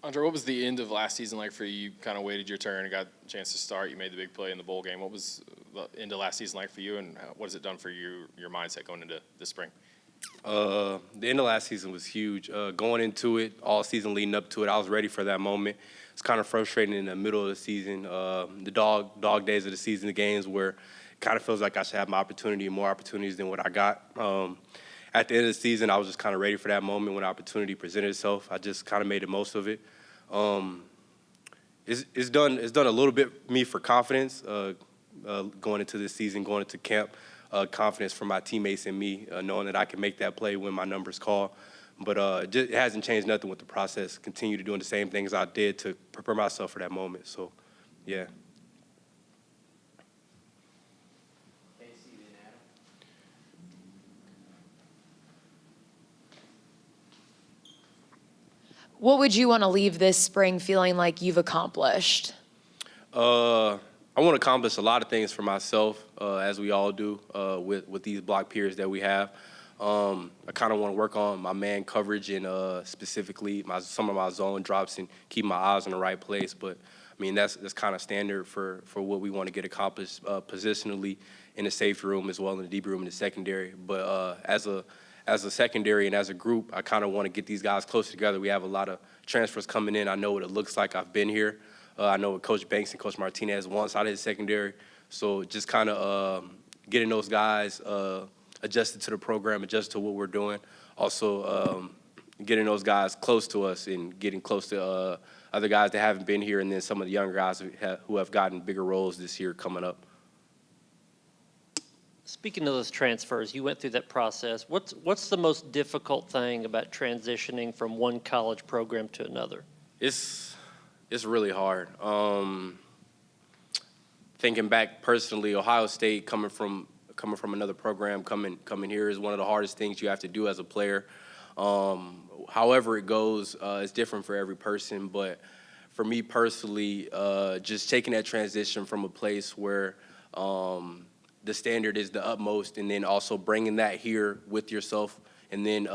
Andre, what was the end of last season like for you? You kind of waited your turn and got a chance to start. You made the big play in the bowl game. What was the end of last season like for you, and what has it done for your mindset going into this spring? The end of last season was huge. Going into it, all season leading up to it, I was ready for that moment. It's kind of frustrating in the middle of the season, the dog days of the season, the games where it kind of feels like I should have my opportunity, more opportunities than what I got. At the end of the season, I was just kind of ready for that moment when opportunity presented itself. I just kind of made the most of it. Um, it's done a little bit me for confidence going into this season, going into camp. Confidence from my teammates and me, knowing that I can make that play when my number's called. But it hasn't changed nothing with the process. Continue to doing the same things I did to prepare myself for that moment. So, yeah. What would you want to leave this spring feeling like you've accomplished? I want to accomplish a lot of things for myself, as we all do with these block periods that we have. I kind of want to work on my man coverage and specifically some of my zone drops and keep my eyes in the right place. But I mean that's kind of standard for what we want to get accomplished positionally in the safety room as well in the deep room in the secondary. But as a secondary and as a group, I kind of want to get these guys close together. We have a lot of transfers coming in. I know what it looks like. I've been here. I know what Coach Banks and Coach Martinez wants out of his secondary. So just kind of getting those guys adjusted to the program, adjusted to what we're doing. Also getting those guys close to us and getting close to other guys that haven't been here, and then some of the younger guys who have gotten bigger roles this year coming up. Speaking of those transfers, you went through that process. What's the most difficult thing about transitioning from one college program to another? It's really hard. Thinking back personally, Ohio State coming from another program, coming here is one of the hardest things you have to do as a player. However it goes, it's different for every person. But for me personally, just taking that transition from a place where the standard is the utmost, and then also bringing that here with yourself, and then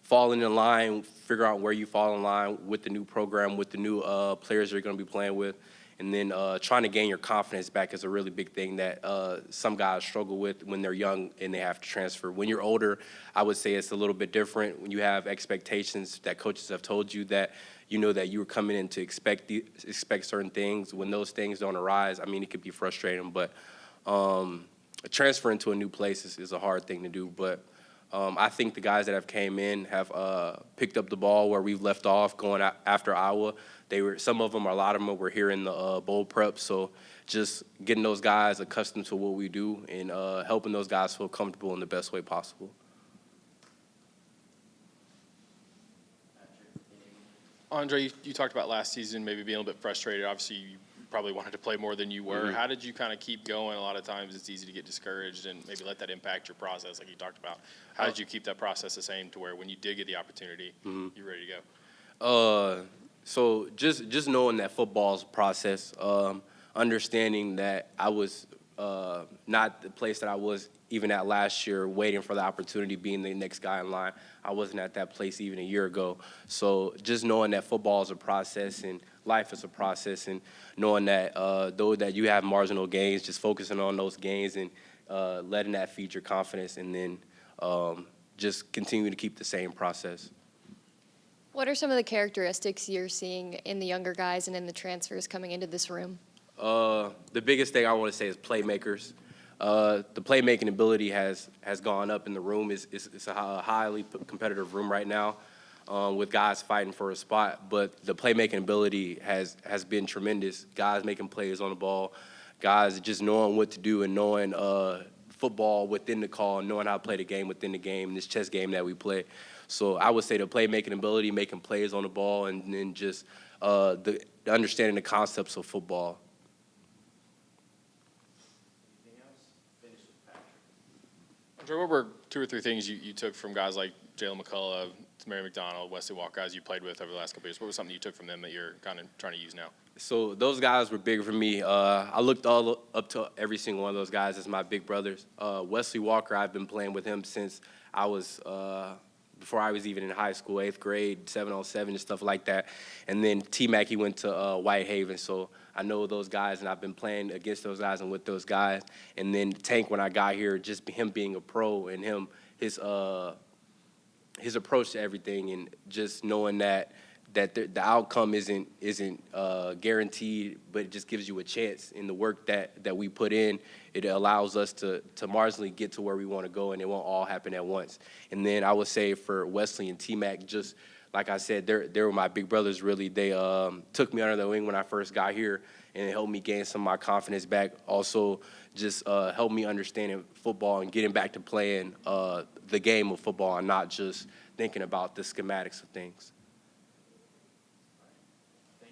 falling in line, figure out where you fall in line with the new program, with the new players you're going to be playing with, and then trying to gain your confidence back is a really big thing that some guys struggle with when they're young and they have to transfer. When you're older, I would say it's a little bit different. When you have expectations that coaches have told you that you know that you were coming in to expect certain things. When those things don't arise, I mean, it could be frustrating, but transferring to a new place is a hard thing to do. But I think the guys that have came in have picked up the ball where we've left off going after Iowa. Some of them, or a lot of them, were here in the bowl prep. So just getting those guys accustomed to what we do and helping those guys feel comfortable in the best way possible. Andre, you talked about last season maybe being a little bit frustrated. Obviously, you probably wanted to play more than you were. Mm-hmm. How did you kind of keep going? A lot of times it's easy to get discouraged and maybe let that impact your process like you talked about. How did you keep that process the same to where when you did get the opportunity, you're ready to go? So just knowing that football's a process, understanding that I was not the place that I was even at last year, waiting for the opportunity, being the next guy in line. I wasn't at that place even a year ago. So just knowing that football is a process and life is a process, and knowing that though that you have marginal gains, just focusing on those gains and letting that feed your confidence, and then just continuing to keep the same process. What are some of the characteristics you're seeing in the younger guys and in the transfers coming into this room? The biggest thing I want to say is playmakers. The playmaking ability has gone up in the room. It's a highly competitive room right now with guys fighting for a spot. But the playmaking ability has been tremendous. Guys making plays on the ball, guys just knowing what to do and knowing football within the call, knowing how to play the game within the game, this chess game that we play. So I would say the playmaking ability, making plays on the ball, and then just the understanding the concepts of football. Andre, what were 2 or 3 things you took from guys like Jalen McCullough, Mary McDonald, Wesley Walker, guys you played with over the last couple of years? What was something you took from them that you're kind of trying to use now? So those guys were big for me. I looked all up to every single one of those guys as my big brothers. Wesley Walker, I've been playing with him since I was before I was even in high school, 8th grade, 7-on-7 and stuff like that. And then T-Mac, he went to Whitehaven, so I know those guys, and I've been playing against those guys and with those guys. And then Tank, when I got here, just him being a pro and his approach to everything, and just knowing that the outcome isn't guaranteed, but it just gives you a chance in the work that we put in. It allows us to marginally get to where we want to go, and it won't all happen at once. And then I would say for Wesley and T-Mac, just like I said, they were my big brothers, really. They took me under their wing when I first got here, and it helped me gain some of my confidence back. Also, just helped me understanding football and getting back to playing the game of football and not just thinking about the schematics of things.